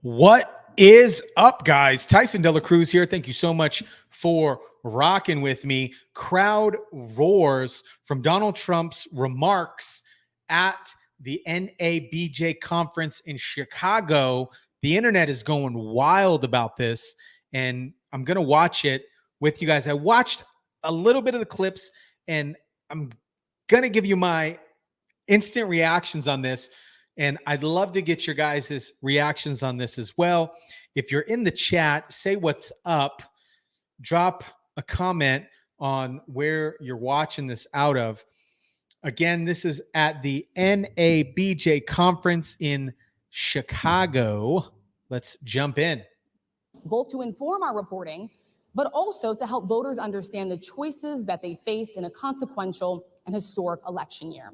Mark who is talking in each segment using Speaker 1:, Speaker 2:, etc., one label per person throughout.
Speaker 1: What is up, guys? Tyson Dela Cruz here. Thank you so much for rocking with me. Crowd roars from Donald Trump's remarks at the NABJ conference in Chicago. The internet is going wild about this, and I'm going to watch it with you guys. I watched a little bit of the clips, and I'm going to give you my instant reactions on this. And I'd love to get your guys' reactions on this as well. If you're in the chat, say what's up. Drop a comment on where you're watching this out of. Again, this is at the NABJ conference in Chicago. Let's jump in.
Speaker 2: Both to inform our reporting, but also to help voters understand the choices that they face in a consequential and historic election year.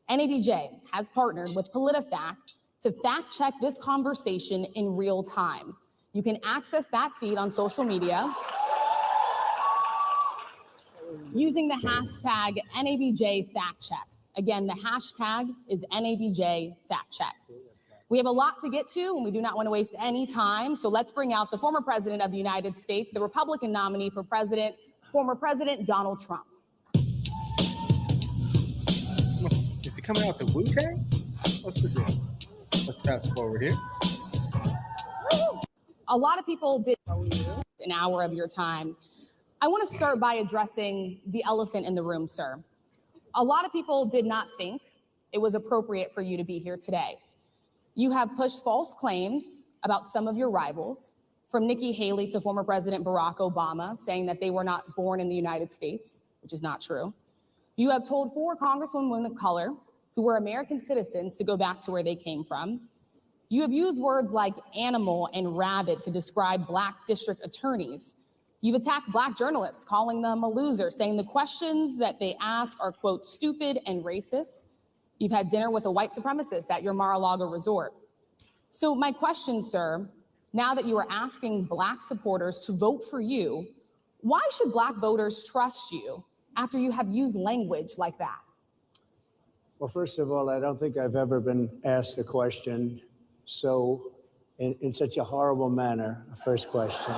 Speaker 2: NABJ has partnered with PolitiFact to fact-check this conversation in real time. You can access that feed on social media using the hashtag NABJFactCheck. Again, the hashtag is NABJFactCheck. We have a lot to get to, and we do not want to waste any time, so let's bring out the former president of the United States, the Republican nominee for president, former President Donald Trump.
Speaker 1: Is he coming out to Wu-Tang? What's the deal? Let's fast forward here.
Speaker 2: A lot of people did an hour of your time. I want to start by addressing the elephant in the room, sir. A lot of people did not think it was appropriate for you to be here today. You have pushed false claims about some of your rivals, from Nikki Haley to former President Barack Obama, saying that they were not born in the United States, which is not true. You have told 4 congresswomen of color who were American citizens to go back to where they came from. You have used words like animal and rabid to describe Black district attorneys. You've attacked Black journalists, calling them a loser, saying the questions that they ask are, quote, stupid and racist. You've had dinner with a white supremacist at your Mar-a-Lago resort. So my question, sir, now that you are asking Black supporters to vote for you, why should Black voters trust you after you have used language like that?
Speaker 3: Well, first of all, I don't think I've ever been asked a question so in such a horrible manner. First question.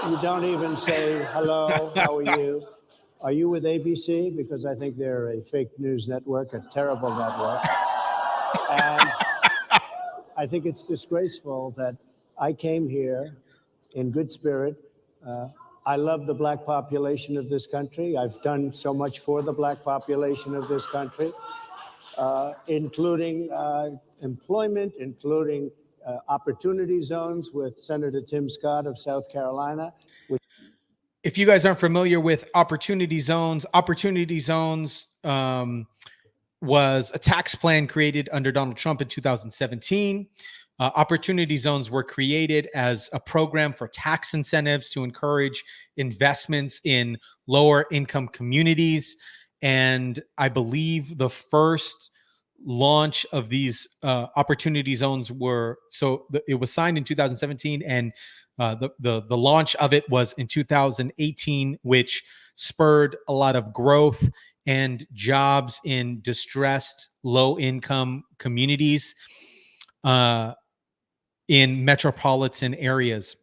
Speaker 3: You don't even say, hello, how are you? Are you with ABC? Because I think they're a fake news network, a terrible network. And I think it's disgraceful that I came here in good spirit. I love the Black population of this country. I've done so much for the Black population of this country, including employment, including opportunity zones with Senator Tim Scott of South Carolina.
Speaker 1: If you guys aren't familiar with Opportunity Zones was a tax plan created under Donald Trump in 2017. Opportunity Zones were created as a program for tax incentives to encourage investments in lower income communities. And I believe the first launch of these Opportunity Zones it was signed in 2017, and the launch of it was in 2018, which spurred a lot of growth and jobs in distressed low-income communities in metropolitan areas.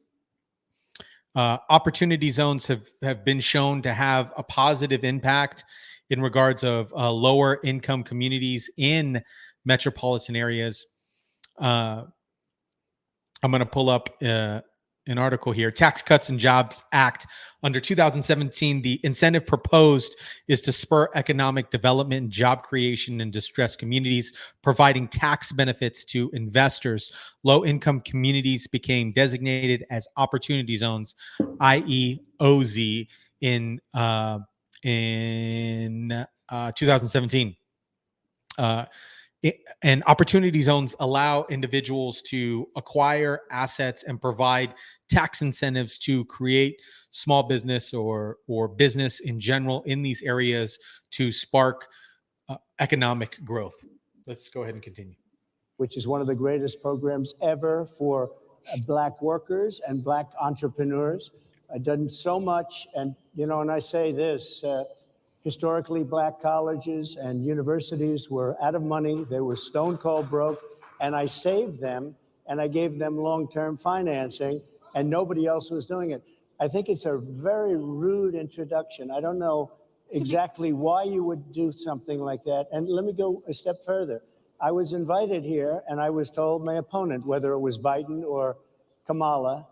Speaker 1: Opportunity Zones have been shown to have a positive impact in regards of lower income communities in metropolitan areas. I'm going to pull up an article here. Tax Cuts and Jobs Act. Under 2017, the incentive proposed is to spur economic development and job creation in distressed communities, providing tax benefits to investors. Low-income communities became designated as Opportunity Zones, i.e. OZ, in 2017. And Opportunity Zones allow individuals to acquire assets and provide tax incentives to create small business or business in general in these areas to spark economic growth. Let's go ahead and continue.
Speaker 3: Which is one of the greatest programs ever for Black workers and Black entrepreneurs. I've done so much, and and I say this, historically Black colleges and universities were out of money. They were stone cold broke, and I saved them and I gave them long-term financing, and nobody else was doing it. I think it's a very rude introduction. I don't know exactly why you would do something like that. And let me go a step further. I was invited here, and I was told my opponent, whether it was Biden or Kamala,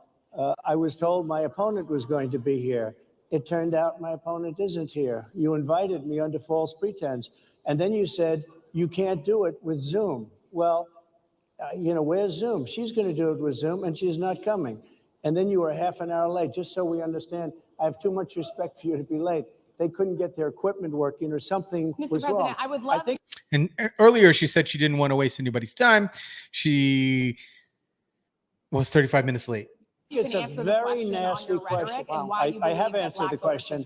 Speaker 3: I was told my opponent was going to be here. It turned out my opponent isn't here. You invited me under false pretense. And then you said, you can't do it with Zoom. Well, where's Zoom? She's going to do it with Zoom, and she's not coming. And then you were half an hour late. Just so we understand, I have too much respect for you to be late. They couldn't get their equipment working or something
Speaker 2: Mr.
Speaker 3: was
Speaker 2: President,
Speaker 3: wrong.
Speaker 2: I would love.
Speaker 1: And earlier she said she didn't want to waste anybody's time. She was 35 minutes late.
Speaker 3: It's a very nasty question. I have answered the question.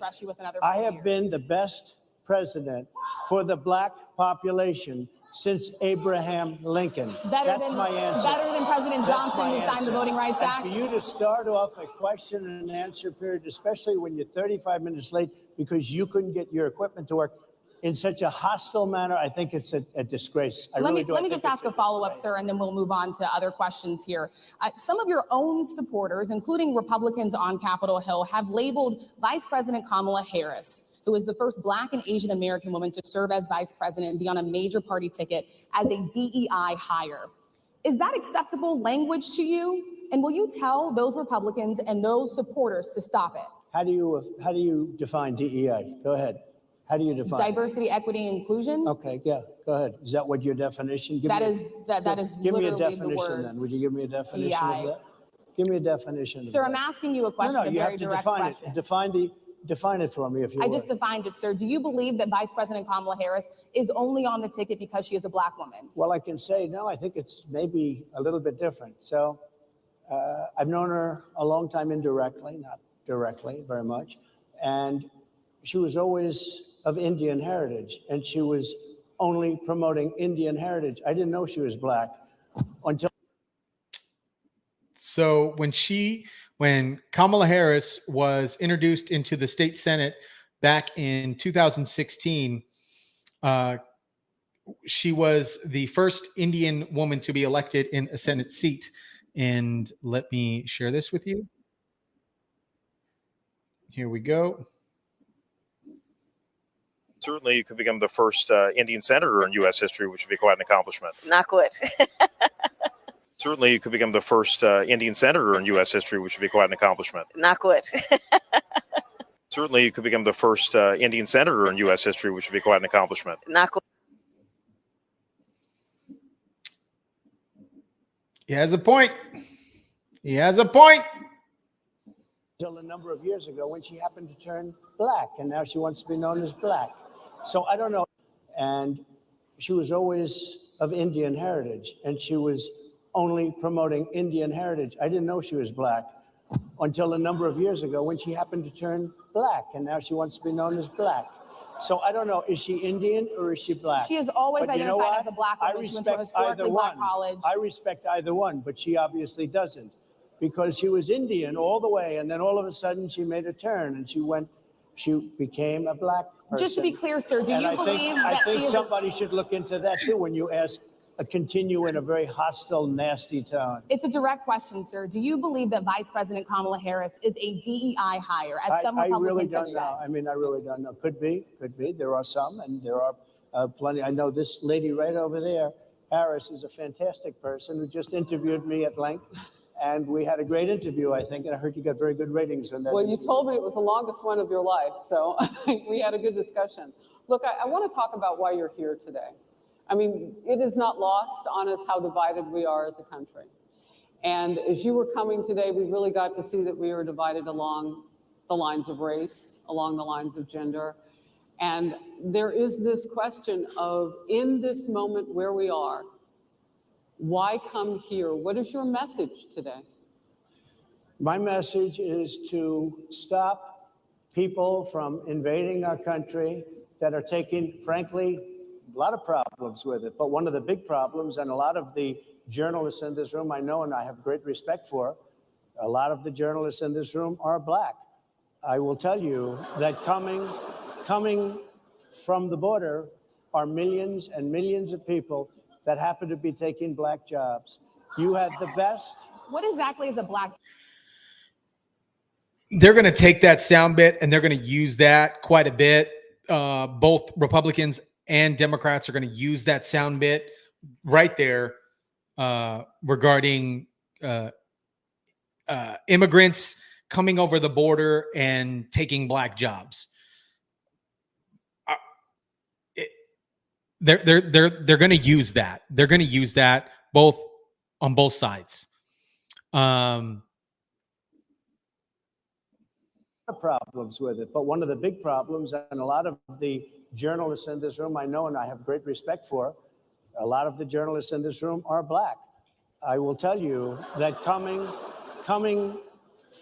Speaker 3: I have been the best president for the black population since Abraham Lincoln. That's my answer.
Speaker 2: Better than President Johnson, who signed the Voting Rights Act.
Speaker 3: And for you to start off a question and answer period, especially when you're 35 minutes late because you couldn't get your equipment to work in such a hostile manner, I think it's a disgrace. Let me
Speaker 2: just ask a follow-up, sir, and then we'll move on to other questions here. Some of your own supporters, including Republicans on Capitol Hill, have labeled Vice President Kamala Harris, who is the first Black and Asian American woman to serve as vice president and be on a major party ticket, as a DEI hire. Is that acceptable language to you? And will you tell those Republicans and those supporters to stop it?
Speaker 3: How do you define DEI? Go ahead. How do you define
Speaker 2: diversity, equity, and inclusion?
Speaker 3: Okay, yeah, go ahead. Is that what your definition?
Speaker 2: That is
Speaker 3: give me a
Speaker 2: literally
Speaker 3: definition
Speaker 2: the words.
Speaker 3: then. Would you give me a definition
Speaker 2: DEI.
Speaker 3: of that? Give me a definition.
Speaker 2: Sir, I'm asking you a question,
Speaker 3: No,
Speaker 2: a
Speaker 3: you
Speaker 2: very
Speaker 3: have to
Speaker 2: direct
Speaker 3: define
Speaker 2: question.
Speaker 3: it. Define it for me, if you
Speaker 2: I
Speaker 3: would.
Speaker 2: just defined it, sir. Do you believe that Vice President Kamala Harris is only on the ticket because she is a Black woman?
Speaker 3: Well, I can say no. I think it's maybe a little bit different. So I've known her a long time indirectly, not directly very much. And she was always of Indian heritage, and she was only promoting Indian heritage. I didn't know she was Black until.
Speaker 1: So when Kamala Harris was introduced into the state Senate back in 2016, she was the first Indian woman to be elected in a Senate seat. And let me share this with you. Here we go.
Speaker 4: Certainly, you could become the first Indian senator in U.S. history, which would be quite an accomplishment.
Speaker 5: Not good.
Speaker 4: Certainly, you could become the first Indian senator in U.S. history, which would be quite an accomplishment.
Speaker 5: Not good.
Speaker 4: Certainly, you could become the first Indian senator in U.S. history, which would be quite an accomplishment.
Speaker 5: Not good.
Speaker 1: He has a point. He has a point.
Speaker 3: Until a number of years ago when she happened to turn Black, and now she wants to be known as Black. So I don't know. And she was always of Indian heritage, and she was only promoting Indian heritage. I didn't know she was Black until a number of years ago when she happened to turn Black, and now she wants to be known as Black. So I don't know, is she Indian or is she Black?
Speaker 2: She has always
Speaker 3: But you know
Speaker 2: identified
Speaker 3: what?
Speaker 2: as a Black woman. She went to a
Speaker 3: I respect
Speaker 2: historically
Speaker 3: either
Speaker 2: Black
Speaker 3: one.
Speaker 2: college.
Speaker 3: I respect either one, but she obviously doesn't, because she was Indian all the way, and then all of a sudden she made a turn and she became a Black person.
Speaker 2: Just to be clear, sir, do
Speaker 3: And
Speaker 2: you believe that
Speaker 3: I think
Speaker 2: she is
Speaker 3: somebody should look into that too when you continue in a very hostile, nasty tone.
Speaker 2: It's a direct question, sir. Do you believe that Vice President Kamala Harris is a DEI hire, as some
Speaker 3: I really
Speaker 2: Republicans have
Speaker 3: don't
Speaker 2: said?
Speaker 3: know. I mean, I really don't know. Could be. There are some, and there are plenty. I know this lady right over there, Harris, is a fantastic person who just interviewed me at length. And we had a great interview, I think, and I heard you got very good ratings on that.
Speaker 6: Well, you told me it was the longest one of your life, so we had a good discussion. Look, I want to talk about why you're here today. I mean, it is not lost on us how divided we are as a country. And as you were coming today, we really got to see that we are divided along the lines of race, along the lines of gender. And there is this question of, in this moment where we are, why come here? What is your message today?
Speaker 3: My message is to stop people from invading our country that are taking, frankly, a lot of problems with it. But one of the big problems, and a lot of the journalists in this room I know and I have great respect for, a lot of the journalists in this room are Black. I will tell you that coming from the border are millions and millions of people that happen to be taking Black jobs. You had the best.
Speaker 2: What exactly is a black?
Speaker 1: They're going to take that sound bit and they're going to use that quite a bit. Both Republicans and Democrats are going to use that sound bit right there regarding immigrants coming over the border and taking black jobs. They're going to use that. They're going to use that on both sides.
Speaker 3: Problems with it, but one of the big problems, and a lot of the journalists in this room I know and I have great respect for, a lot of the journalists in this room are black. I will tell you that coming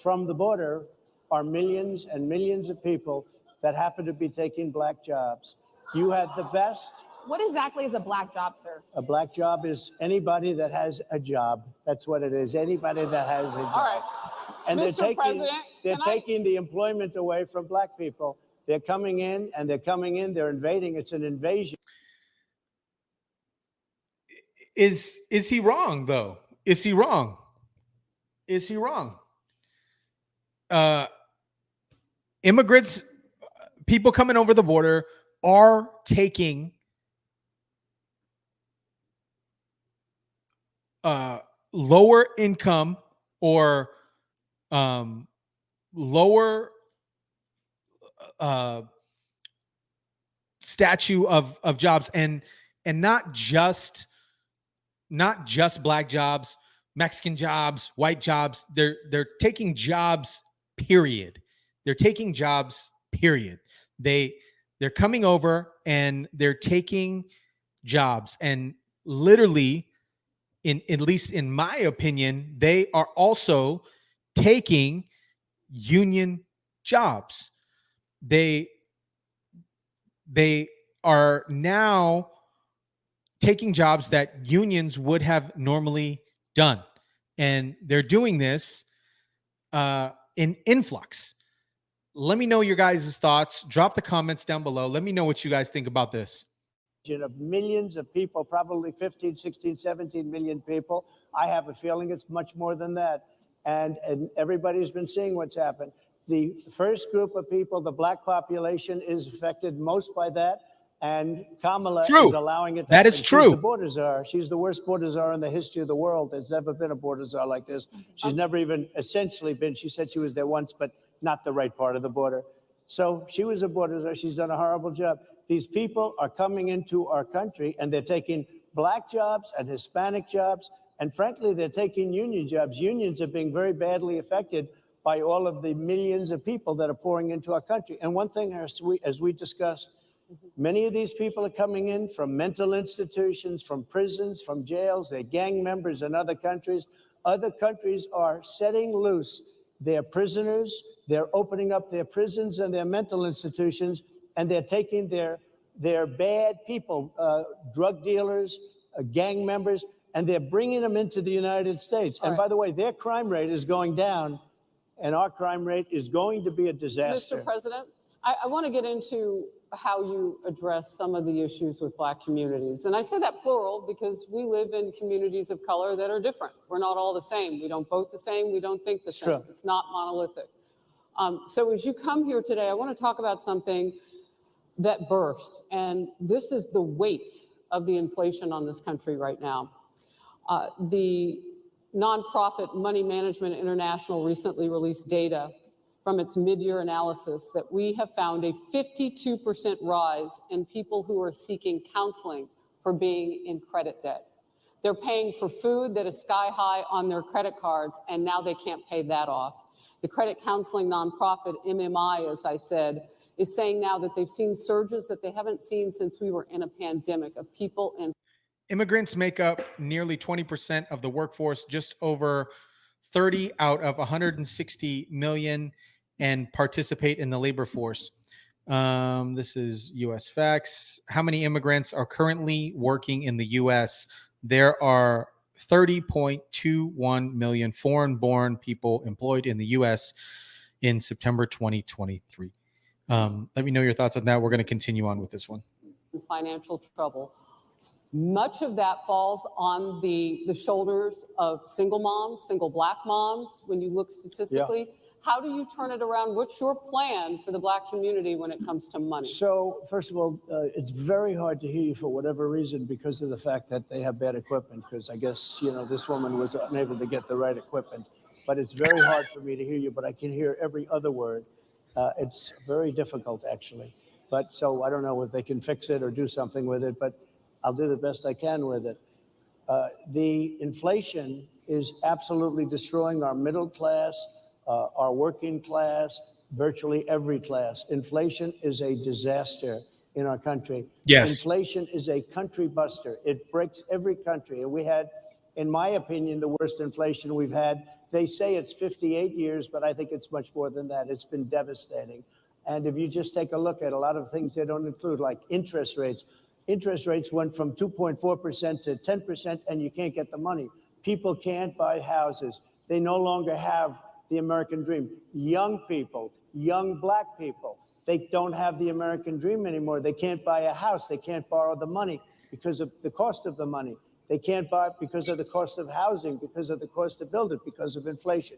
Speaker 3: from the border are millions and millions of people that happen to be taking black jobs. You had the best.
Speaker 2: What exactly is a black job, sir?
Speaker 3: A black job is anybody that has a job. That's what it is. Anybody that has a job.
Speaker 6: All right.
Speaker 3: And
Speaker 6: Mr.
Speaker 3: they're taking the employment away from black people. They're coming in, they're invading. It's an invasion.
Speaker 1: Is he wrong though? Is he wrong? Is he wrong? Immigrants, people coming over the border are taking lower income or lower statue of jobs, and not just black jobs, Mexican jobs, white jobs. They're taking jobs, period. They're taking jobs, period. They're coming over and they're taking jobs, and literally, at least in my opinion, they are also taking union jobs. They are now taking jobs that unions would have normally done, and they're doing this in influx. Let me know your guys' thoughts. Drop the comments down below. Let me know what you guys think about this.
Speaker 3: Of millions of people, probably 15, 16, 17 million people. I have a feeling it's much more than that. And everybody's been seeing what's happened. The first group of people, the black population, is affected most by that. And Kamala is allowing it to
Speaker 1: happen. That is true.
Speaker 3: She's the border czar. She's the worst border czar in the history of the world. There's never been a border czar like this. She's never even essentially been. She said she was there once, but not the right part of the border. So she was a border czar. She's done a horrible job. These people are coming into our country and they're taking black jobs and Hispanic jobs. And frankly, they're taking union jobs. Unions are being very badly affected by all of the millions of people that are pouring into our country. And one thing, as we discussed, many of these people are coming in from mental institutions, from prisons, from jails. They're gang members in other countries. Other countries are setting loose their prisoners. They're opening up their prisons and their mental institutions, and they're taking their bad people, drug dealers, gang members, and they're bringing them into the United States. And by the way, their crime rate is going down, and our crime rate is going to be a disaster.
Speaker 6: Mr. President, I want to get into how you address some of the issues with black communities. And I say that plural because we live in communities of color that are different. We're not all the same. We don't vote the same. We don't think the same.
Speaker 3: Sure.
Speaker 6: It's not monolithic. So as you come here today, I want to talk about something that bursts, and this is the weight of the inflation on this country right now. The nonprofit Money Management International recently released data from its mid-year analysis that we have found a 52% rise in people who are seeking counseling for being in credit debt. They're paying for food that is sky high on their credit cards, and now they can't pay that off. The credit counseling nonprofit MMI, as I said, is saying now that they've seen surges that they haven't seen since we were in a pandemic of people in.
Speaker 1: Immigrants make up nearly 20% of the workforce, just over 30 out of 160 million, and participate in the labor force. This is U.S. facts. How many immigrants are currently working in the U.S.? There are 30.21 million foreign-born people employed in the U.S. in September 2023. Let me know your thoughts on that. We're going to continue on with this one.
Speaker 6: Financial trouble. Much of that falls on the shoulders of single moms, single Black moms, when you look statistically. Yeah. How do you turn it around? What's your plan for the Black community when it comes to money?
Speaker 3: So, first of all, it's very hard to hear you for whatever reason because of the fact that they have bad equipment, because I guess, you know, this woman was unable to get the right equipment. But it's very hard for me to hear you, but I can hear every other word. It's very difficult, actually. But so I don't know if they can fix it or do something with it, but I'll do the best I can with it. The inflation is absolutely destroying our middle class, our working class, virtually every class. Inflation is a disaster in our country.
Speaker 1: Yes.
Speaker 3: Inflation is a country buster. It breaks every country. And we had, in my opinion, the worst inflation we've had. They say it's 58 years, but I think it's much more than that. It's been devastating. And if you just take a look at a lot of things they don't include, like interest rates. Interest rates went from 2.4% to 10%, and you can't get the money. People can't buy houses. They no longer have the American dream. Young people, young Black people, they don't have the American dream anymore. They can't buy a house. They can't borrow the money because of the cost of the money. They can't buy because of the cost of housing, because of the cost to build it, because of inflation.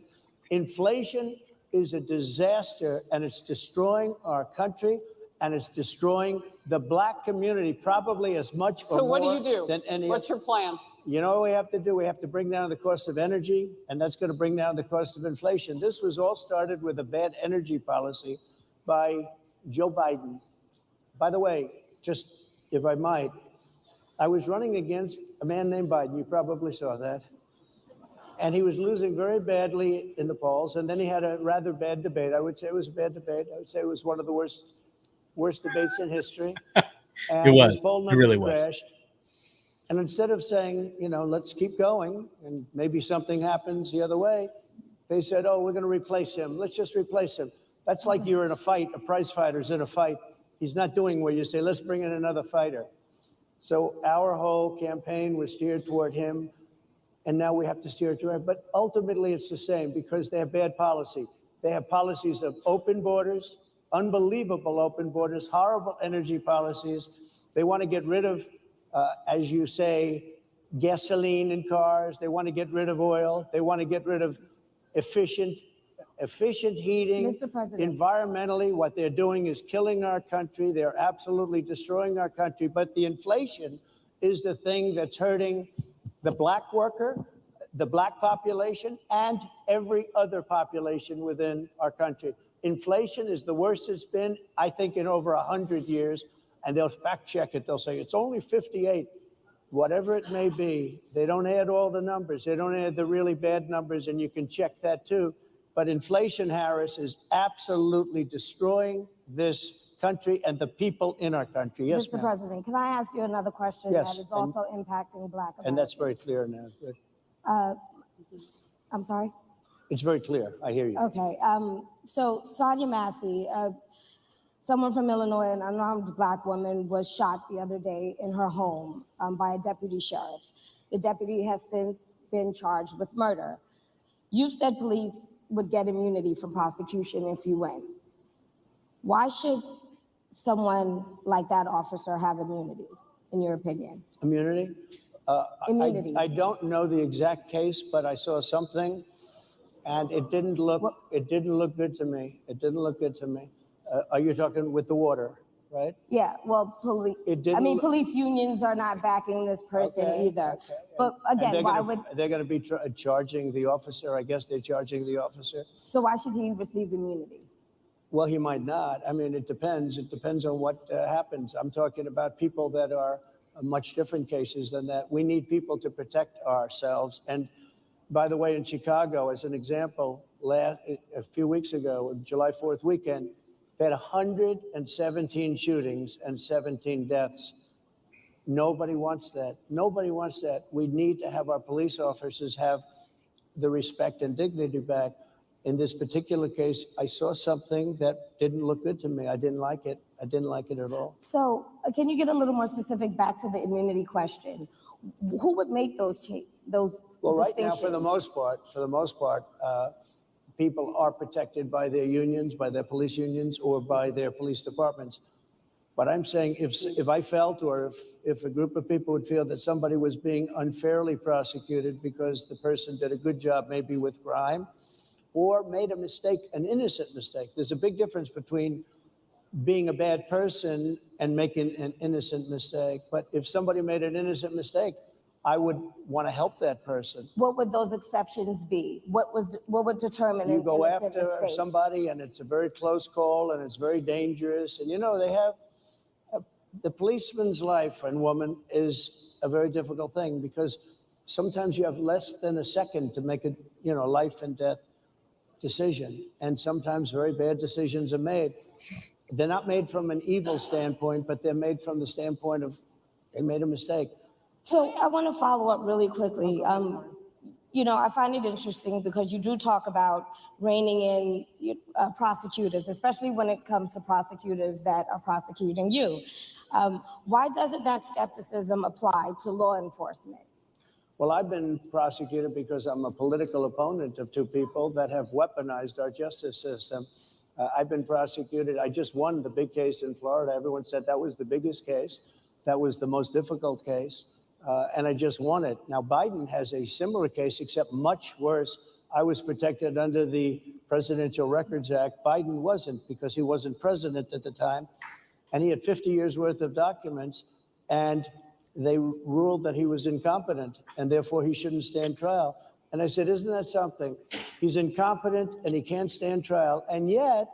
Speaker 3: Inflation is a disaster, and it's destroying our country, and it's destroying the Black community probably as much or more.
Speaker 6: So what do you do?
Speaker 3: Than any.
Speaker 6: What's your plan?
Speaker 3: You know what we have to do? We have to bring down the cost of energy, and that's going to bring down the cost of inflation. This was all started with a bad energy policy by Joe Biden. By the way, just if I might, I was running against a man named Biden. You probably saw that. And he was losing very badly in the polls. And then he had a rather bad debate. I would say it was a bad debate. I would say it was one of the worst debates in history. And
Speaker 1: it was.
Speaker 3: His poll
Speaker 1: It really
Speaker 3: numbers
Speaker 1: was.
Speaker 3: crashed. And instead of saying, you know, let's keep going and maybe something happens the other way, they said, oh, we're going to replace him. Let's just replace him. That's like you're in a fight. A prize fighter's in a fight. He's not doing where you say, let's bring in another fighter. So our whole campaign was steered toward him, and now we have to steer toward him. But ultimately, it's the same because they have bad policy. They have policies of open borders, unbelievable open borders, horrible energy policies. They want to get rid of, as you say, gasoline in cars. They want to get rid of oil. They want to get rid of efficient heating.
Speaker 5: Mr. President.
Speaker 3: Environmentally, what they're doing is killing our country. They're absolutely destroying our country. But the inflation is the thing that's hurting the Black worker, the Black population, and every other population within our country. Inflation is the worst it's been, I think, in over 100 years. And they'll fact check it. They'll say it's only 58. Whatever it may be, they don't add all the numbers. They don't add the really bad numbers, and you can check that too. But inflation, Harris, is absolutely destroying this country and the people in our country. Yes,
Speaker 5: Mr.
Speaker 3: ma'am.
Speaker 5: President, can I ask you another question
Speaker 3: Yes,
Speaker 5: that is also impacting Black Americans?
Speaker 3: And that's very clear now. Good.
Speaker 5: I'm sorry?
Speaker 3: It's very clear. I hear you.
Speaker 5: Okay. So Sonia Massey, someone from Illinois, an unarmed Black woman, was shot the other day in her home by a deputy sheriff. The deputy has since been charged with murder. You've said police would get immunity from prosecution if you win. Why should someone like that officer have immunity, in your opinion?
Speaker 3: Immunity?
Speaker 5: Immunity.
Speaker 3: I don't know the exact case, but I saw something, and it didn't look good to me. It didn't look good to me. Are you talking with the water, right?
Speaker 5: Yeah, well, police unions are not backing this person either.
Speaker 3: Okay.
Speaker 5: But again,
Speaker 3: they're going to be charging the officer? I guess they're charging the officer.
Speaker 5: So why should he receive immunity?
Speaker 3: Well, he might not. I mean, it depends. It depends on what happens. I'm talking about people that are much different cases than that. We need people to protect ourselves. And by the way, in Chicago, as an example, a few weeks ago, July 4th weekend, they had 117 shootings and 17 deaths. Nobody wants that. Nobody wants that. We need to have our police officers have the respect and dignity back. In this particular case, I saw something that didn't look good to me. I didn't like it. I didn't like it at all.
Speaker 5: So can you get a little more specific back to the immunity question? Who would make those
Speaker 3: Well, right now, for the most part, people are protected by their unions, by their police unions, or by their police departments. But I'm saying if I felt, or if a group of people would feel that somebody was being unfairly prosecuted because the person did a good job maybe with crime or made a mistake, an innocent mistake. There's a big difference between being a bad person and making an innocent mistake. But if somebody made an innocent mistake, I would want to help that person.
Speaker 5: What would those exceptions be? What would determine
Speaker 3: You
Speaker 5: an
Speaker 3: go
Speaker 5: innocent
Speaker 3: after
Speaker 5: mistake?
Speaker 3: somebody and it's a very close call and it's very dangerous. And they have the policeman's life and woman is a very difficult thing because sometimes you have less than a second to make a life and death decision. And sometimes very bad decisions are made. They're not made from an evil standpoint, but they're made from the standpoint of they made a mistake.
Speaker 5: So I want to follow up really quickly. I find it interesting because you do talk about reining in prosecutors, especially when it comes to prosecutors that are prosecuting you. Why doesn't that skepticism apply to law enforcement?
Speaker 3: Well, I've been prosecuted because I'm a political opponent of two people that have weaponized our justice system. I've been prosecuted. I just won the big case in Florida. Everyone said that was the biggest case. That was the most difficult case. And I just won it. Now, Biden has a similar case, except much worse. I was protected under the Presidential Records Act. Biden wasn't because he wasn't president at the time. And he had 50 years worth of documents. And they ruled that he was incompetent and therefore he shouldn't stand trial. And I said, isn't that something? He's incompetent and he can't stand trial. And yet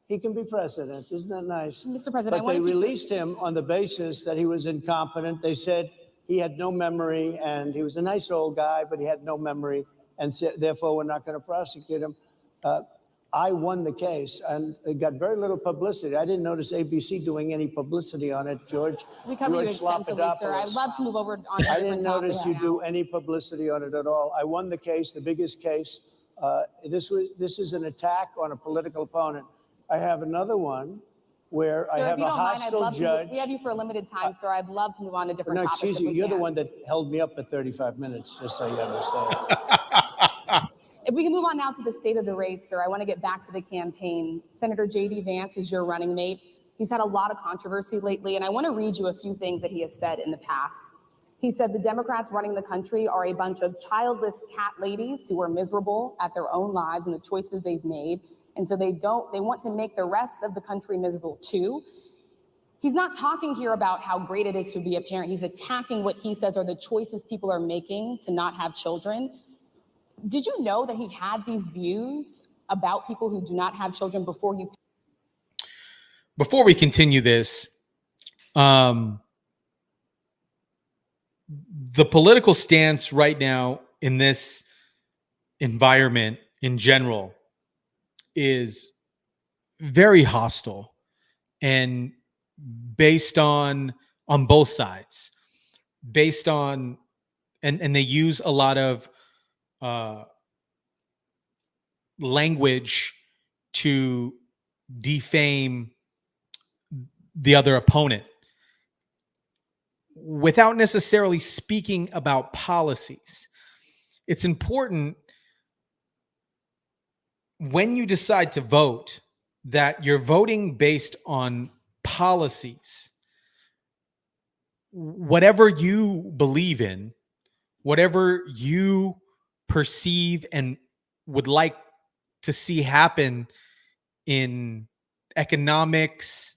Speaker 3: he can be president. Isn't that nice?
Speaker 2: Mr. President,
Speaker 3: but they released him on the basis that he was incompetent. They said he had no memory and he was a nice old guy, but he had no memory. And so, therefore, we're not going to prosecute him. I won the case and it got very little publicity. I didn't notice ABC doing any publicity on it, George.
Speaker 2: We cover you extensively, sir. I'd love to move over on a
Speaker 3: I
Speaker 2: different
Speaker 3: didn't notice you
Speaker 2: topic
Speaker 3: do any publicity on it at all. I won the case, the biggest case. This is an attack on a political opponent. I have another one where
Speaker 2: Sir,
Speaker 3: I have
Speaker 2: if you
Speaker 3: a
Speaker 2: don't mind, I'd
Speaker 3: hostile
Speaker 2: love
Speaker 3: judge.
Speaker 2: we have you for a limited time, sir. I'd love to move on to different
Speaker 3: No,
Speaker 2: topics.
Speaker 3: excuse you.
Speaker 2: if we
Speaker 3: You're the
Speaker 2: can.
Speaker 3: one that held me up for 35 minutes, just so you understand.
Speaker 2: If we can move on now to the state of the race, sir, I want to get back to the campaign. Senator J.D. Vance is your running mate. He's had a lot of controversy lately, and I want to read you a few things that he has said in the past. He said the Democrats running the country are a bunch of childless cat ladies who are miserable at their own lives and the choices they've made, and so they want to make the rest of the country miserable too. He's not talking here about how great it is to be a parent. He's attacking what he says are the choices people are making to not have children. Did you know that he had these views about people who do not have children before you?
Speaker 1: Before we continue this, the political stance right now in this environment in general is very hostile and based on both sides, based on, and they use a lot of language to defame the other opponent without necessarily speaking about policies. It's important when you decide to vote that you're voting based on policies. Whatever you believe in, whatever you perceive and would like to see happen in economics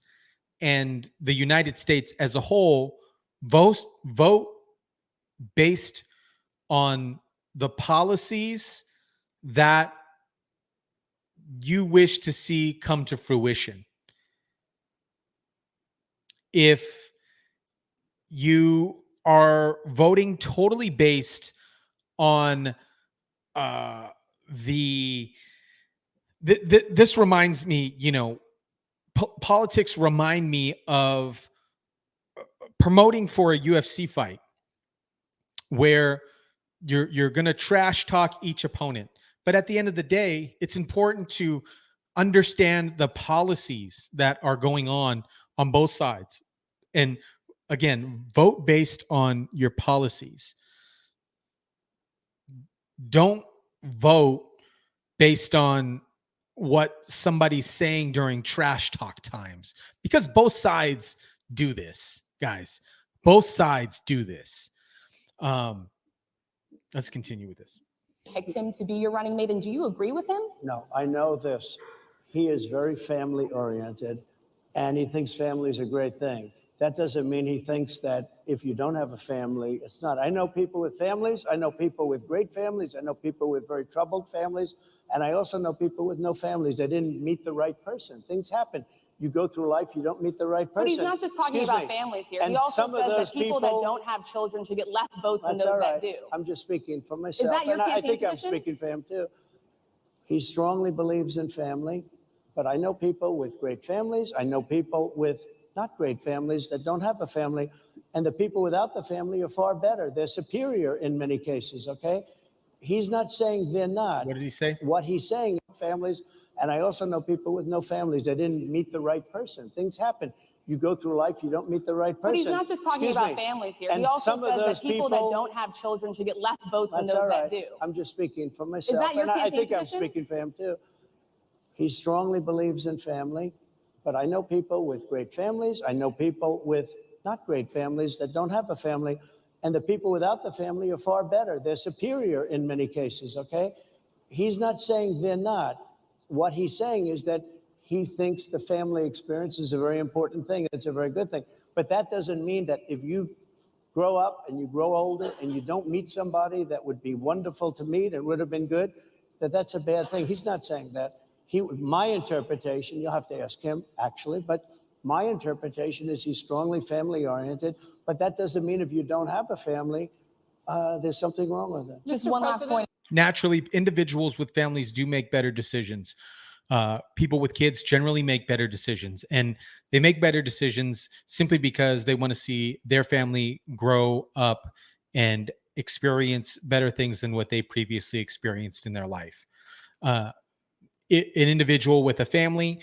Speaker 1: and the United States as a whole, vote based on the policies that you wish to see come to fruition. If you are voting totally based on this reminds me, politics remind me of promoting for a UFC fight where you're going to trash talk each opponent. But at the end of the day, it's important to understand the policies that are going on both sides. And again, vote based on your policies. Don't vote based on what somebody's saying during trash talk times, because both sides do this, guys. Both sides do this. Let's continue with this.
Speaker 2: Picked him to be your running mate, and do you agree with him?
Speaker 3: No, I know this. He is very family oriented, and he thinks family is a great thing. That doesn't mean he thinks that if you don't have a family, it's not. I know people with families. I know people with great families. I know people with very troubled families. And I also know people with no families. They didn't meet the right person. Things happen. You go through life, you don't meet the right person.
Speaker 2: But he's not just talking about families here. He also says that people that don't have children should get less votes than those that do.
Speaker 3: I'm just speaking for myself.
Speaker 2: Is that your campaign
Speaker 3: I think
Speaker 2: position?
Speaker 3: I'm speaking for him too. He strongly believes in family, but I know people with great families. I know people with not great families that don't have a family. And the people without the family are far better. They're superior in many cases, okay? He's not saying they're not.
Speaker 1: What did he say?
Speaker 3: What he's saying, families, and I also know people with no families. They didn't meet the right person. Things happen. You go through life, you don't meet the right person.
Speaker 2: But he's not just talking about families here. He also says that people that don't have children should get less votes than those that do.
Speaker 3: I'm just speaking for myself.
Speaker 2: Is that your campaign
Speaker 3: I think
Speaker 2: position?
Speaker 3: I'm speaking for him too. He strongly believes in family, but I know people with great families. I know people with not great families that don't have a family. And the people without the family are far better. They're superior in many cases, okay? He's not saying they're not. What he's saying is that he thinks the family experience is a very important thing. It's a very good thing. But that doesn't mean that if you grow up and you grow older and you don't meet somebody that would be wonderful to meet and would have been good, that that's a bad thing. He's not saying that. My interpretation, you'll have to ask him actually, but my interpretation is he's strongly family oriented, but that doesn't mean if you don't have a family, there's something wrong with it.
Speaker 2: Just one last point.
Speaker 1: Naturally, individuals with families do make better decisions. People with kids generally make better decisions, and they make better decisions simply because they want to see their family grow up and experience better things than what they previously experienced in their life. An individual with a family,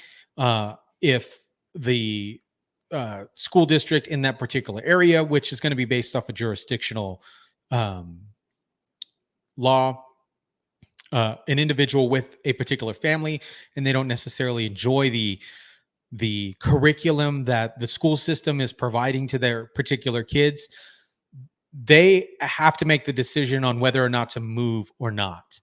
Speaker 1: if the school district in that particular area, which is going to be based off a jurisdictional law, an individual with a particular family, and they don't necessarily enjoy the curriculum that the school system is providing to their particular kids, they have to make the decision on whether or not to move or not.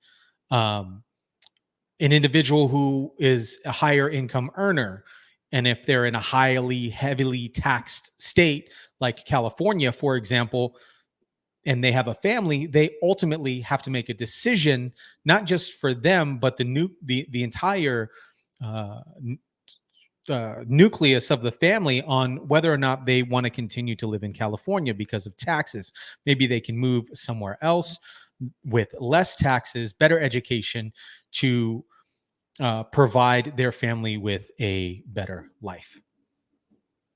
Speaker 1: An individual who is a higher income earner, and if they're in a heavily taxed state like California, for example, and they have a family, they ultimately have to make a decision, not just for them, but the entire nucleus of the family on whether or not they want to continue to live in California because of taxes. Maybe they can move somewhere else with less taxes, better education to provide their family with a better life.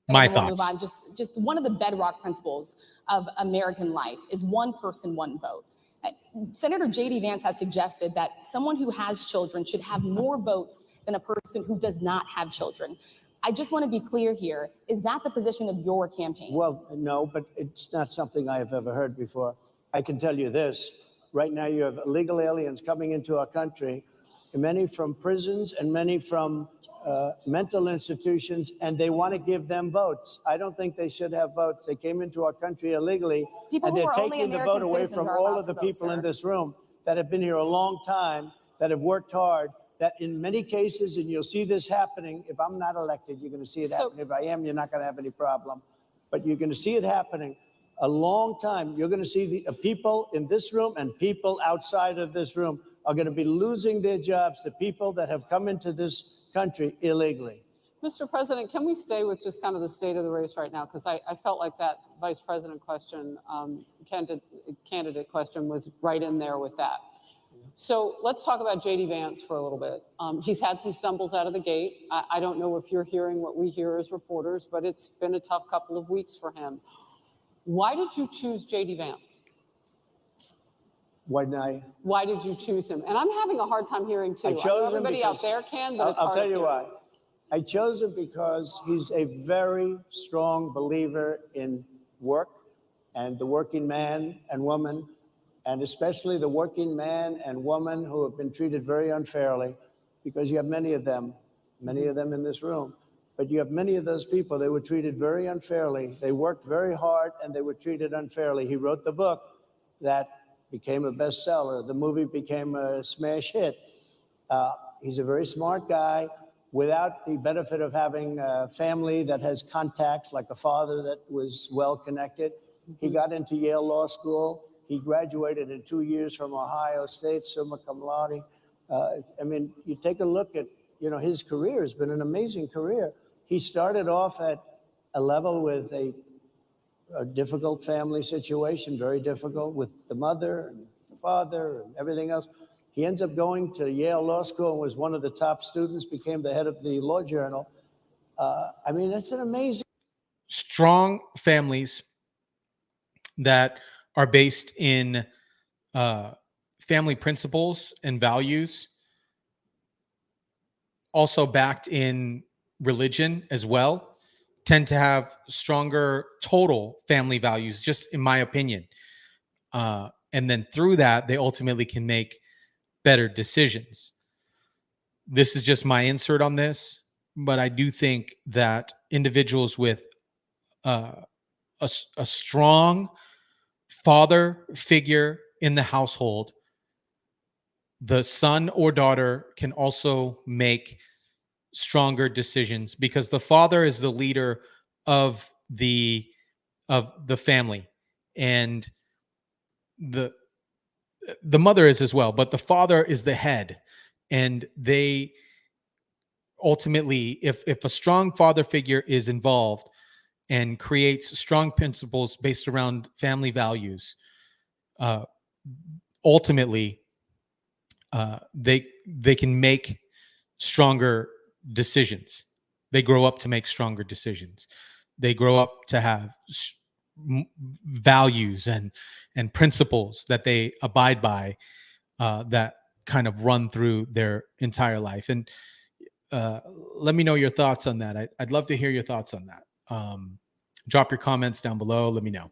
Speaker 1: My
Speaker 2: We'll
Speaker 1: thoughts.
Speaker 2: move on. Just one of the bedrock principles of American life is one person, one vote. Senator J.D. Vance has suggested that someone who has children should have more votes than a person who does not have children. I just want to be clear here. Is that the position of your campaign?
Speaker 3: Well, no, but it's not something I have ever heard before. I can tell you this. Right now you have illegal aliens coming into our country, many from prisons and many from mental institutions, and they want to give them votes. I don't think they should have votes. They came into our country illegally, and they're taking the vote away from all of the people in this room that have been here a long time, that have worked hard, that in many cases, and you'll see this happening, if I'm not elected, you're going to see it happen. If I am, you're not going to have any problem. But you're going to see it happening a long time. You're going to see the people in this room and people outside of this room are going to be losing their jobs to people that have come into this country illegally.
Speaker 6: Mr. President, can we stay with just kind of the state of the race right now? Because I felt like that vice president question, candidate question was right in there with that. So let's talk about J.D. Vance for a little bit. He's had some stumbles out of the gate. I don't know if you're hearing what we hear as reporters, but it's been a tough couple of weeks for him. Why did you choose J.D. Vance?
Speaker 3: Why
Speaker 6: did you choose him? And I'm having a hard time hearing too. I know everybody out there can, but it's hard.
Speaker 3: I'll tell you why. I chose him because he's a very strong believer in work and the working man and woman, and especially the working man and woman who have been treated very unfairly, because you have many of them in this room. But you have many of those people, they were treated very unfairly. They worked very hard and they were treated unfairly. He wrote the book that became a bestseller. The movie became a smash hit. He's a very smart guy without the benefit of having a family that has contacts, like a father that was well connected. He got into Yale Law School. He graduated in 2 years from Ohio State, summa cum laude. I mean, you take a look at, his career has been an amazing career. He started off at a level with a difficult family situation, very difficult with the mother and the father and everything else. He ends up going to Yale Law School and was one of the top students, became the head of the law journal. I mean, it's an amazing.
Speaker 1: Strong families that are based in family principles and values, also backed in religion as well, tend to have stronger total family values, just in my opinion. And then through that, they ultimately can make better decisions. This is just my insert on this, but I do think that individuals with a strong father figure in the household, the son or daughter can also make stronger decisions because the father is the leader of the family, and the mother is as well, but the father is the head. And they ultimately, if a strong father figure is involved and creates strong principles based around family values, ultimately they can make stronger decisions. They grow up to make stronger decisions. They grow up to have values and principles that they abide by, that kind of run through their entire life. And let me know your thoughts on that. I'd love to hear your thoughts on that. Drop your comments down below. Let me know.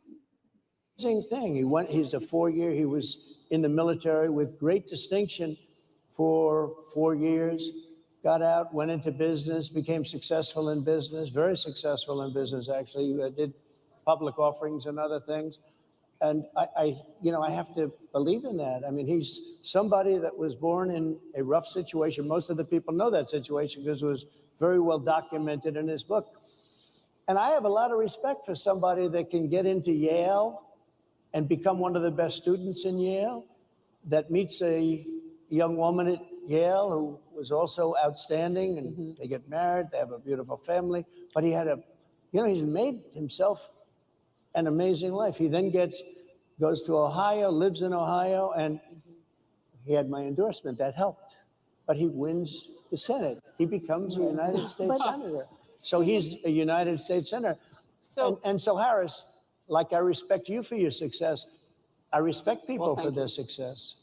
Speaker 3: Same thing. He's a 4-year. He was in the military with great distinction for 4 years. Got out, went into business, became successful in business, very successful in business, actually. Did public offerings and other things. And I have to believe in that. I mean, he's somebody that was born in a rough situation. Most of the people know that situation because it was very well documented in his book. And I have a lot of respect for somebody that can get into Yale and become one of the best students in Yale, that meets a young woman at Yale who was also outstanding, and they get married, they have a beautiful family, but he had he's made himself an amazing life. He then goes to Ohio, lives in Ohio, and he had my endorsement. That helped. But he wins the Senate. He becomes a United States Senator. So he's a United States Senator. So, and so, Harris, like I respect you for your success, I respect people for their success.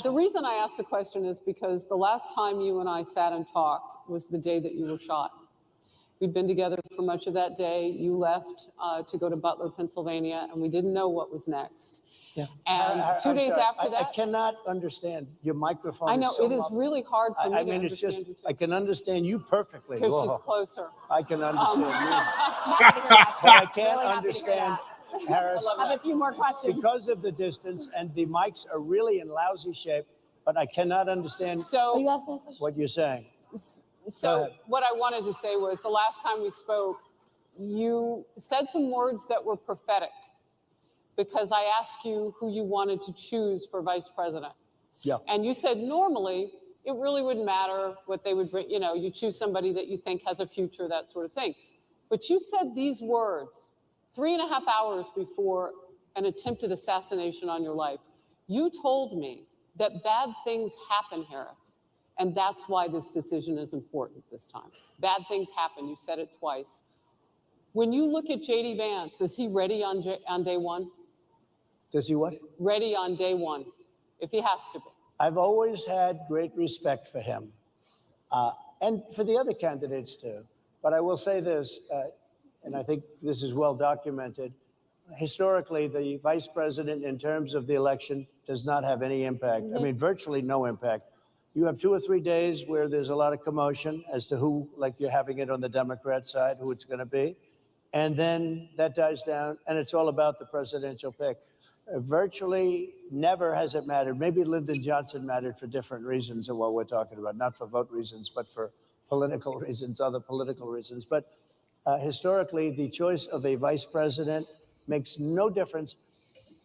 Speaker 6: The reason I asked the question is because the last time you and I sat and talked was the day that you were shot. We'd been together for much of that day. You left to go to Butler, Pennsylvania, and we didn't know what was next.
Speaker 3: Yeah.
Speaker 6: And two days after that,
Speaker 3: I cannot understand your microphone.
Speaker 6: I know
Speaker 3: is so
Speaker 6: it is
Speaker 3: muffled.
Speaker 6: really hard for me
Speaker 3: I mean,
Speaker 6: to
Speaker 3: it's
Speaker 6: understand
Speaker 3: just,
Speaker 6: you.
Speaker 3: I can understand you perfectly.
Speaker 6: Because
Speaker 3: Whoa.
Speaker 6: she's closer.
Speaker 3: I can understand you.
Speaker 2: Happy to hear that,
Speaker 3: But I
Speaker 2: sir.
Speaker 3: can't
Speaker 2: Really happy to hear
Speaker 3: understand,
Speaker 2: that.
Speaker 3: Harris,
Speaker 2: I have a few more questions.
Speaker 3: because of the distance, and the mics are really in lousy shape, but I cannot understand
Speaker 5: Are you
Speaker 6: So,
Speaker 5: asking a question?
Speaker 3: what you're saying. Go
Speaker 6: so
Speaker 3: ahead.
Speaker 6: what I wanted to say was the last time we spoke, you said some words that were prophetic because I asked you who you wanted to choose for vice president.
Speaker 3: Yeah.
Speaker 6: And you said normally it really wouldn't matter what they would bring, you choose somebody that you think has a future, that sort of thing. But you said these words 3.5 hours before an attempted assassination on your life. You told me that bad things happen, Harris, and that's why this decision is important this time. Bad things happen. You said it twice. When you look at J.D. Vance, is he ready on day one?
Speaker 3: Does he what?
Speaker 6: Ready on day one, if he has to be.
Speaker 3: I've always had great respect for him, and for the other candidates too. But I will say this, and I think this is well documented. Historically, the vice president, in terms of the election, does not have any impact. I mean, virtually no impact. You have 2 or 3 days where there's a lot of commotion as to who, like you're having it on the Democrat side, who it's going to be. And then that dies down, and it's all about the presidential pick. Virtually never has it mattered. Maybe Lyndon Johnson mattered for different reasons of what we're talking about, not for vote reasons, but for political reasons, other political reasons. But historically, the choice of a vice president makes no difference.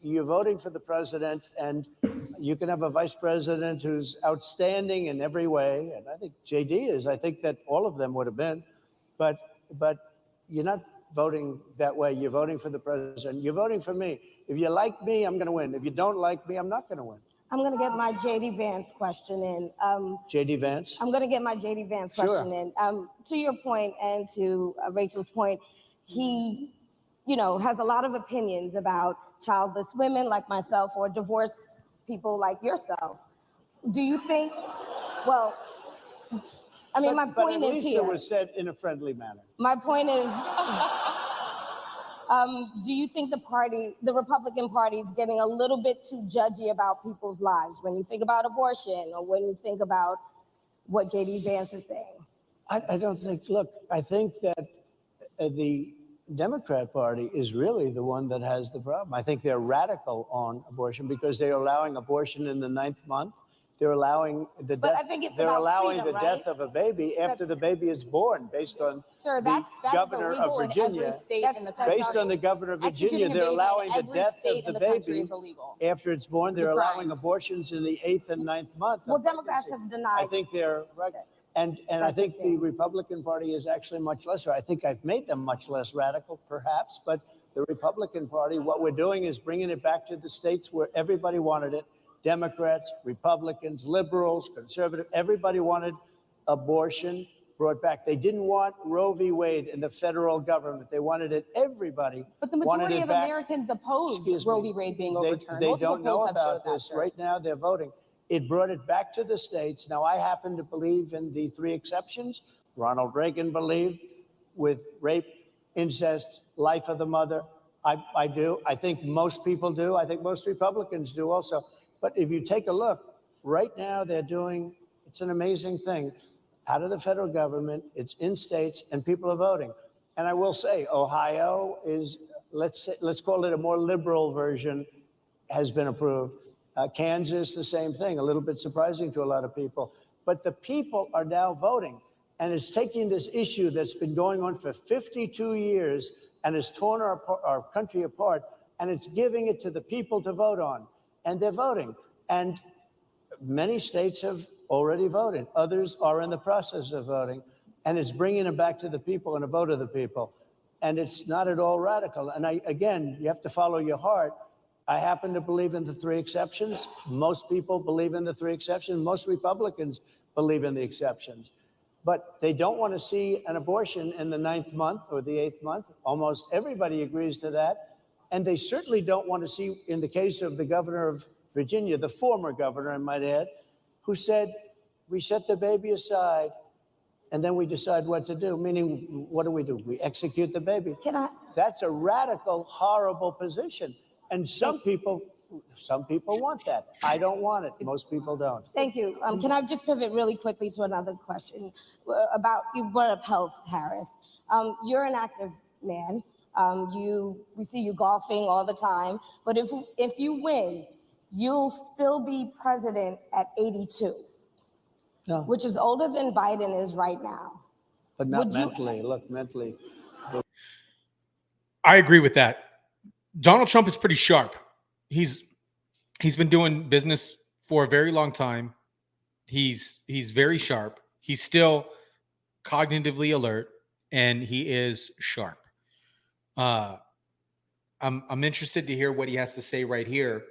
Speaker 3: You're voting for the president, and you can have a vice president who's outstanding in every way, and I think JD is. I think that all of them would have been, but you're not voting that way. You're voting for the president. You're voting for me. If you like me, I'm going to win. If you don't like me, I'm not going to win.
Speaker 5: I'm going to get my JD Vance question in.
Speaker 3: JD Vance?
Speaker 5: I'm going to get my JD Vance question in. To your point and to Rachel's point, he, has a lot of opinions about childless women like myself or divorced people like yourself. Do you think, well, I mean, my point is here.
Speaker 3: But at least it was said in a friendly manner.
Speaker 5: My point is, do you think the Republican Party is getting a little bit too judgy about people's lives when you think about abortion or when you think about what JD Vance is saying?
Speaker 3: I don't think, look, I think that the Democrat Party is really the one that has the problem. I think they're radical on abortion because they're allowing abortion in the 9th month. They're allowing the death. They're allowing the death of a baby after the baby is born, based on the governor of Virginia. Based on the governor of Virginia, they're allowing the death of the baby after it's born. They're allowing abortions in the 8th and 9th month.
Speaker 5: Well, Democrats have denied.
Speaker 3: I think they're right. And I think the Republican Party is actually much less. I think I've made them much less radical, perhaps. But the Republican Party, what we're doing is bringing it back to the states where everybody wanted it. Democrats, Republicans, liberals, conservative, everybody wanted abortion brought back. They didn't want Roe v. Wade in the federal government. They wanted it, everybody.
Speaker 2: But the majority of Americans oppose Roe v. Wade being overturned.
Speaker 3: They don't know about this. Right now, they're voting. It brought it back to the states. Now, I happen to believe in the 3 exceptions. Ronald Reagan believed with rape, incest, life of the mother. I do. I think most people do. I think most Republicans do also. But if you take a look, right now they're doing, it's an amazing thing, out of the federal government, it's in states, and people are voting. And I will say, Ohio is, let's call it a more liberal version, has been approved. Kansas, the same thing, a little bit surprising to a lot of people. But the people are now voting, and it's taking this issue that's been going on for 52 years and has torn our country apart, and it's giving it to the people to vote on. And they're voting. And many states have already voted. Others are in the process of voting. And it's bringing it back to the people and a vote of the people. And it's not at all radical. And again, you have to follow your heart. I happen to believe in the 3 exceptions. Most people believe in the 3 exceptions. Most Republicans believe in the exceptions. But they don't want to see an abortion in the 9th month or the 8th month. Almost everybody agrees to that. And they certainly don't want to see, in the case of the governor of Virginia, the former governor, I might add, who said, we set the baby aside and then we decide what to do. Meaning, what do? We execute the baby. That's a radical, horrible position. And some people want that. I don't want it. Most people don't.
Speaker 5: Thank you. Can I just pivot really quickly to another question about, you brought up health, Harris. You're an active man. We see you golfing all the time, but if you win, you'll still be president at 82, which is older than Biden is right now.
Speaker 3: But not mentally. Look, mentally.
Speaker 1: I agree with that. Donald Trump is pretty sharp. He's been doing business for a very long time. He's very sharp. He's still cognitively alert, and he is sharp. I'm interested to hear what he has to say right here.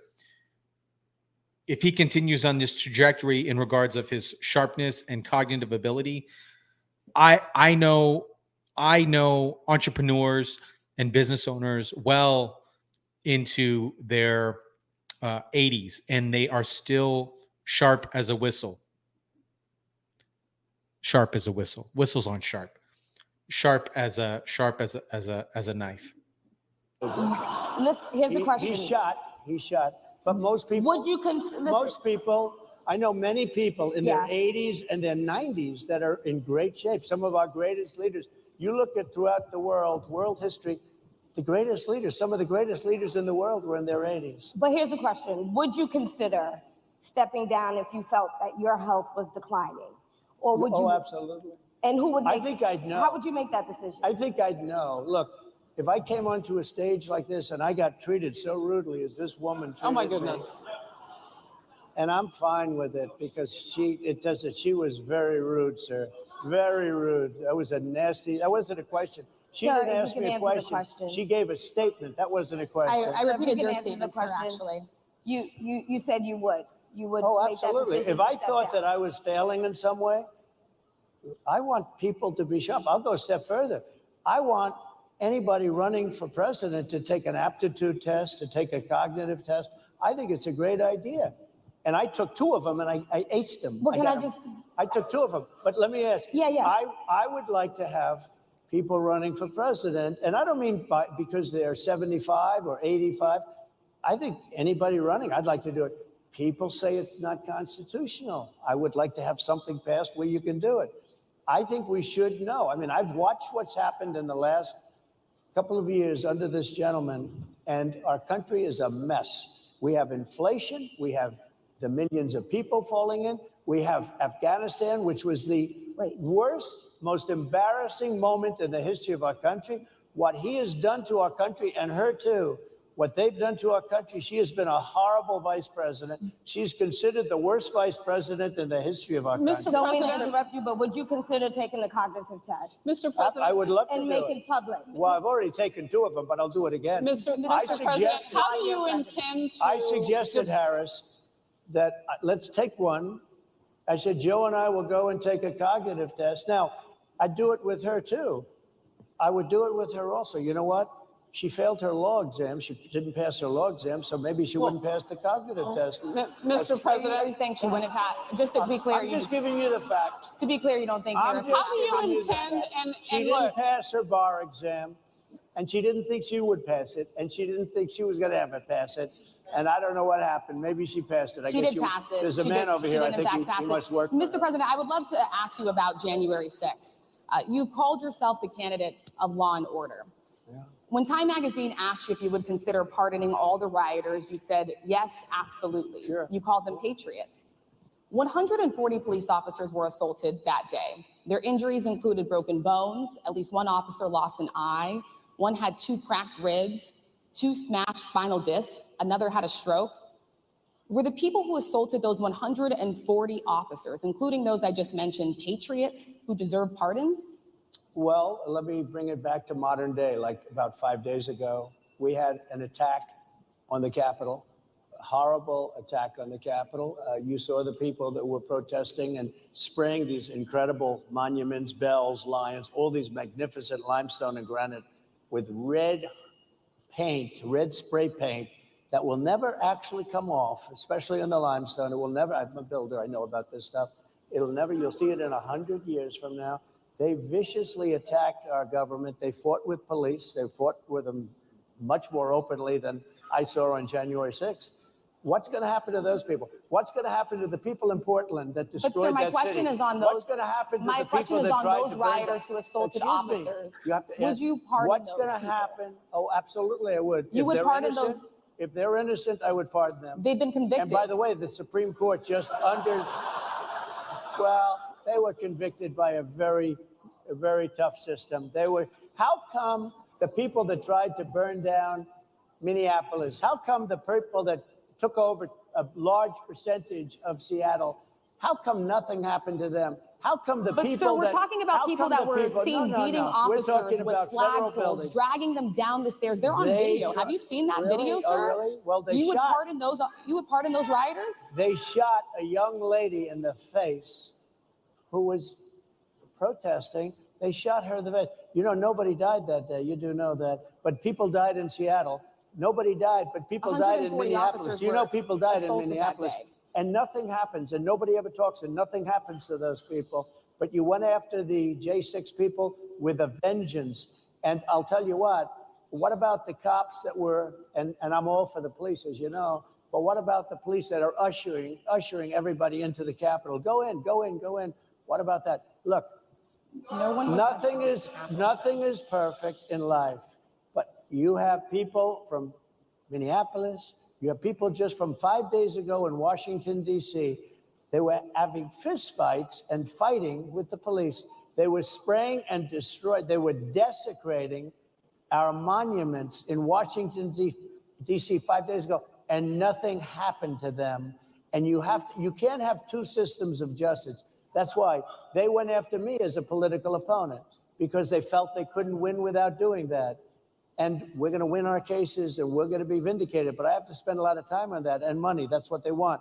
Speaker 1: If he continues on this trajectory in regards of his sharpness and cognitive ability, I know entrepreneurs and business owners well into their 80s, and they are still sharp as a whistle. Sharp as a whistle. Whistles aren't sharp. Sharp as a knife.
Speaker 5: Here's the question.
Speaker 3: He's shot. But most people.
Speaker 5: Would you consider?
Speaker 3: Most people I know many people in their
Speaker 5: Yeah.
Speaker 3: 80s and their 90s that are in great shape. Some of our greatest leaders. You look at throughout the world history, the greatest leaders, some of the greatest leaders in the world were in their 80s.
Speaker 5: But here's the question. Would you consider stepping down if you felt that your health was declining? Or would you?
Speaker 3: Oh, absolutely.
Speaker 5: And who would
Speaker 3: I
Speaker 5: make,
Speaker 3: think I'd know.
Speaker 5: How would you make that decision?
Speaker 3: I think I'd know. Look, if I came onto a stage like this and I got treated so rudely as this woman treated
Speaker 6: Oh my
Speaker 3: me,
Speaker 6: goodness.
Speaker 3: and I'm fine with it because she was very rude, sir. Very rude. That wasn't a question. She
Speaker 5: Sir,
Speaker 3: didn't
Speaker 5: you
Speaker 3: ask
Speaker 5: can
Speaker 3: me a
Speaker 5: answer the
Speaker 3: question.
Speaker 5: question.
Speaker 3: She gave a statement. That wasn't a question.
Speaker 2: I repeated
Speaker 5: can
Speaker 2: your
Speaker 5: answer the
Speaker 2: statement, sir,
Speaker 5: question.
Speaker 2: actually.
Speaker 5: You said you would. You would
Speaker 3: Oh,
Speaker 5: make that
Speaker 3: absolutely.
Speaker 5: decision
Speaker 3: If
Speaker 5: to
Speaker 3: I
Speaker 5: step
Speaker 3: thought
Speaker 5: down.
Speaker 3: that I was failing in some way, I want people to be sharp. I'll go a step further. I want anybody running for president to take an aptitude test, to take a cognitive test. I think it's a great idea. And I took 2 of them and I aced them.
Speaker 5: Well, can
Speaker 3: got
Speaker 5: I
Speaker 3: them.
Speaker 5: just-
Speaker 3: I took 2 of them. But let me ask you.
Speaker 5: Yeah.
Speaker 3: I would like to have people running for president, and I don't mean because they're 75 or 85. I think anybody running, I'd like to do it. People say it's not constitutional. I would like to have something passed where you can do it. I think we should know. I mean, I've watched what's happened in the last couple of years under this gentleman, and our country is a mess. We have inflation. We have the millions of people falling in. We have Afghanistan, which was the worst, most embarrassing moment in the history of our country. What he has done to our country, and her too, what they've done to our country, she has been a horrible vice president. She's considered the worst vice president in the history of our country.
Speaker 5: Don't mean to
Speaker 6: President-
Speaker 5: interrupt you, but would you consider taking the cognitive test
Speaker 6: Mr. President.
Speaker 3: I would love to
Speaker 5: and
Speaker 3: do
Speaker 5: make
Speaker 3: it.
Speaker 5: it public?
Speaker 3: Well, I've already taken 2 of them, but I'll do it again.
Speaker 6: Mr.
Speaker 3: I
Speaker 6: President,
Speaker 3: suggested-
Speaker 6: how do you intend to?
Speaker 3: I suggested, Harris, that let's take one. I said, Joe and I will go and take a cognitive test. Now, I'd do it with her too. I would do it with her also. You know what? She failed her law exam. She didn't pass her law exam, so maybe she wouldn't pass the cognitive test.
Speaker 6: Mr.
Speaker 2: Are
Speaker 6: President,
Speaker 2: you saying she wouldn't pass? Just to be clear,
Speaker 3: I'm just giving you the fact.
Speaker 2: to be clear, you don't think
Speaker 3: I'm
Speaker 2: Harris
Speaker 3: just
Speaker 6: how do you
Speaker 3: giving the
Speaker 6: intend,
Speaker 3: fact.
Speaker 6: and
Speaker 3: She
Speaker 6: look,
Speaker 3: didn't pass her bar exam, and she didn't think she would pass it, and she didn't think she was going to have it pass it. And I don't know what happened. Maybe she passed it. I
Speaker 2: She
Speaker 3: guess
Speaker 2: did pass it.
Speaker 3: There's a
Speaker 2: She
Speaker 3: man
Speaker 2: did-
Speaker 3: over
Speaker 2: she
Speaker 3: here.
Speaker 2: did
Speaker 3: I
Speaker 2: in
Speaker 3: think
Speaker 2: fact pass
Speaker 3: he
Speaker 2: it.
Speaker 3: must work. for
Speaker 2: Mr.
Speaker 3: her.
Speaker 2: President, I would love to ask you about January 6th. You've called yourself the candidate of law and order.
Speaker 3: Yeah.
Speaker 2: When Time Magazine asked you if you would consider pardoning all the rioters, you said, yes, absolutely.
Speaker 3: Sure.
Speaker 2: You called them patriots. 140 police officers were assaulted that day. Their injuries included broken bones. At least 1 officer lost an eye. 1 had 2 cracked ribs, 2 smashed spinal discs. Another had a stroke. Were the people who assaulted those 140 officers, including those I just mentioned, patriots who deserve pardons?
Speaker 3: Well, let me bring it back to modern day. Like about 5 days ago, we had an attack on the Capitol, a horrible attack on the Capitol. You saw the people that were protesting and spraying these incredible monuments, bells, lions, all these magnificent limestone and granite with red paint, red spray paint that will never actually come off, especially in the limestone. It will never, I'm a builder, I know about this stuff. It'll never, you'll see it in 100 years from now. They viciously attacked our government. They fought with police. They fought with them much more openly than I saw on January 6th. What's going to happen to those people? What's going to happen to the people in Portland that destroyed
Speaker 2: But sir, my
Speaker 3: that
Speaker 2: question
Speaker 3: city?
Speaker 2: is on
Speaker 3: What's
Speaker 2: those.
Speaker 3: going to happen to
Speaker 2: My
Speaker 3: the
Speaker 2: question
Speaker 3: people
Speaker 2: is
Speaker 3: that
Speaker 2: on
Speaker 3: tried
Speaker 2: those
Speaker 3: to burn
Speaker 2: rioters
Speaker 3: down?
Speaker 2: who assaulted
Speaker 3: Excuse me.
Speaker 2: officers.
Speaker 3: You have to
Speaker 2: Would
Speaker 3: ask,
Speaker 2: you pardon
Speaker 3: what's
Speaker 2: those
Speaker 3: going to
Speaker 2: people?
Speaker 3: happen? Oh, absolutely, I would.
Speaker 2: You
Speaker 3: If
Speaker 2: would
Speaker 3: they're
Speaker 2: pardon
Speaker 3: innocent-
Speaker 2: those-
Speaker 3: If they're innocent, I would pardon them.
Speaker 2: They've been convicted.
Speaker 3: And by the way, the Supreme Court just well, they were convicted by a very tough system. How come the people that tried to burn down Minneapolis, how come the people that took over a large percentage of Seattle, how come nothing happened to them? How come the
Speaker 2: But
Speaker 3: people
Speaker 2: sir, we're
Speaker 3: that,
Speaker 2: talking
Speaker 3: how
Speaker 2: about people
Speaker 3: come
Speaker 2: that
Speaker 3: the
Speaker 2: were
Speaker 3: people-
Speaker 2: seen
Speaker 3: no,
Speaker 2: beating
Speaker 3: We're
Speaker 2: officers
Speaker 3: talking
Speaker 2: with
Speaker 3: about federal
Speaker 2: flagpoles,
Speaker 3: buildings.
Speaker 2: dragging them down the stairs. They're on
Speaker 3: They
Speaker 2: video.
Speaker 3: try-
Speaker 2: Have you seen that
Speaker 3: Really?
Speaker 2: video,
Speaker 3: Oh,
Speaker 2: sir?
Speaker 3: really? Well, they
Speaker 2: you would
Speaker 3: shot-
Speaker 2: pardon those. You would pardon those rioters?
Speaker 3: They shot a young lady in the face who was protesting. They shot her in the face. You know, nobody died that day. You do know that. But people died in Seattle. Nobody died, but people died in
Speaker 2: 140
Speaker 3: Minneapolis.
Speaker 2: officers
Speaker 3: You know,
Speaker 2: were
Speaker 3: people died in
Speaker 2: assaulted that
Speaker 3: Minneapolis.
Speaker 2: day.
Speaker 3: And nothing happens, and nobody ever talks, and nothing happens to those people. But you went after the J6 people with a vengeance. And I'll tell you what about the cops that were, and I'm all for the police, as you know, But what about the police that are ushering everybody into the Capitol? Go in, go in, go in. What about that? Look, nothing is perfect in life, but you have people from Minneapolis. You have people just from 5 days ago in Washington, D.C. They were having fistfights and fighting with the police. They were spraying and destroying. They were desecrating our monuments in Washington, D.C. 5 days ago, and nothing happened to them. And you can't have two systems of justice. That's why they went after me as a political opponent, because they felt they couldn't win without doing that. And we're going to win our cases and we're going to be vindicated. But I have to spend a lot of time on that and money. That's what they want.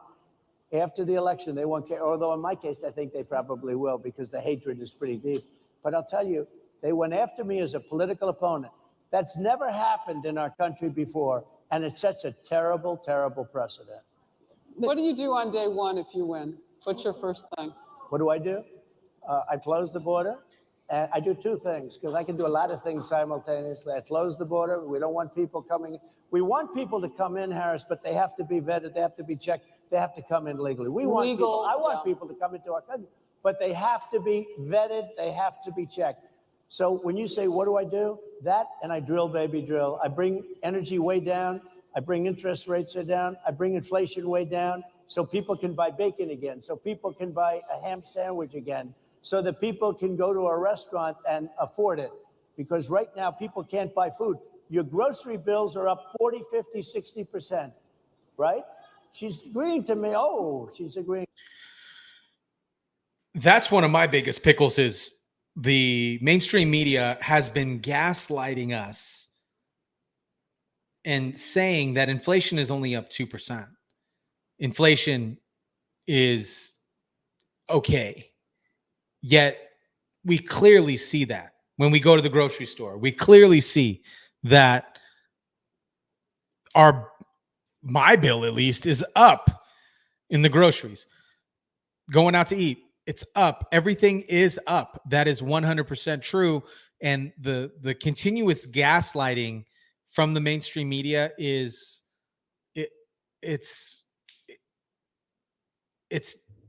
Speaker 3: After the election, they won't care. Although in my case, I think they probably will, because the hatred is pretty deep. But I'll tell you, they went after me as a political opponent. That's never happened in our country before. And it sets a terrible, terrible precedent.
Speaker 6: What do you do on day one if you win? What's your first thing?
Speaker 3: What do? I close the border. And I do two things, because I can do a lot of things simultaneously. I close the border. We don't want people coming. We want people to come in, Harris, but they have to be vetted. They have to be checked. They have to come in legally. I want people to come into our country, but they have to be vetted. They have to be checked. So when you say, what do I do? That, and I drill, baby, drill. I bring energy way down. I bring interest rates down. I bring inflation way down, so people can buy bacon again, so people can buy a ham sandwich again, so that people can go to a restaurant and afford it. Because right now, people can't buy food. Your grocery bills are up 40, 50, 60%, right? She's agreeing to me. Oh, she's agreeing.
Speaker 1: That's one of my biggest pickles is the mainstream media has been gaslighting us and saying that inflation is only up 2%. Inflation is okay. Yet we clearly see that when we go to the grocery store. We clearly see that my bill at least is up in the groceries. Going out to eat, it's up. Everything is up. That is 100% true. And the continuous gaslighting from the mainstream media is it's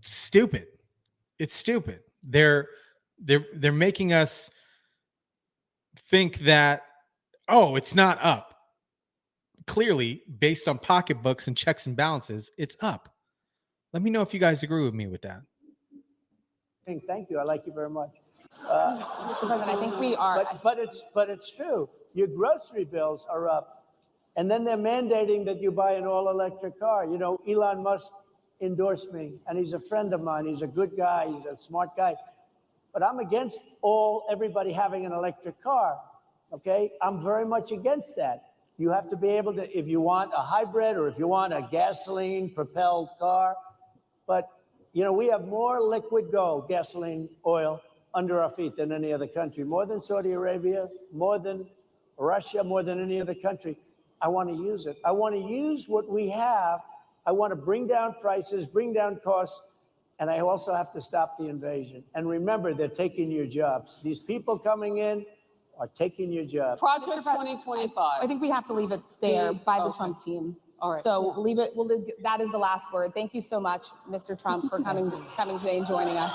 Speaker 1: stupid. It's stupid. They're making us think that, oh, it's not up. Clearly, based on pocketbooks and checks and balances, it's up. Let me know if you guys agree with me with that.
Speaker 3: Thank you. I like you very much.
Speaker 2: Mr. President, I think we are.
Speaker 3: But it's true. Your grocery bills are up. And then they're mandating that you buy an all-electric car. You know, Elon Musk endorsed me, and he's a friend of mine. He's a good guy. He's a smart guy. But I'm against everybody having an electric car, okay? I'm very much against that. You have to be able to, if you want a hybrid or if you want a gasoline-propelled car. But, you know, we have more liquid gold, gasoline, oil, under our feet than any other country. More than Saudi Arabia, more than Russia, more than any other country. I want to use it. I want to use what we have. I want to bring down prices, bring down costs, and I also have to stop the invasion. And remember, they're taking your jobs. These people coming in are taking your jobs.
Speaker 6: Project 2025.
Speaker 2: I think we have to leave it there by the Trump team.
Speaker 6: All right.
Speaker 2: So leave it. That is the last word. Thank you so much, Mr. Trump, for coming today and joining us.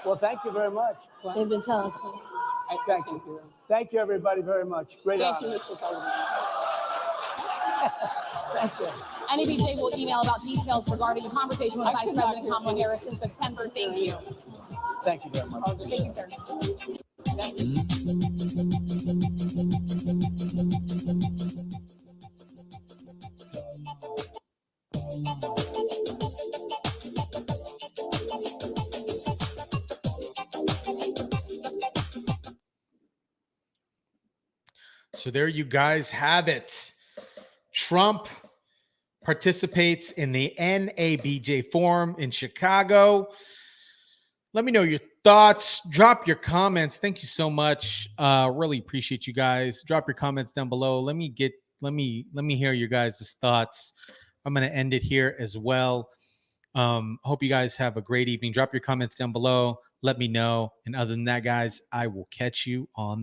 Speaker 3: Well, thank you very much.
Speaker 5: They've been telling us.
Speaker 3: Thank you. Thank you, everybody, very much. Great
Speaker 6: Thank you,
Speaker 3: honor.
Speaker 6: Mr. President.
Speaker 3: Thank you.
Speaker 2: NABJ will email about details regarding the conversation with Vice President Kamala Harris in September. Thank you.
Speaker 3: Thank you very much.
Speaker 2: Thank you, sir.
Speaker 1: So there you guys have it. Trump participates in the NABJ forum in Chicago. Let me know your thoughts. Drop your comments. Thank you so much. Really appreciate you guys. Drop your comments down below. Let me hear your guys' thoughts. I'm going to end it here as well. Hope you guys have a great evening. Drop your comments down below. Let me know. And other than that, guys, I will catch you on the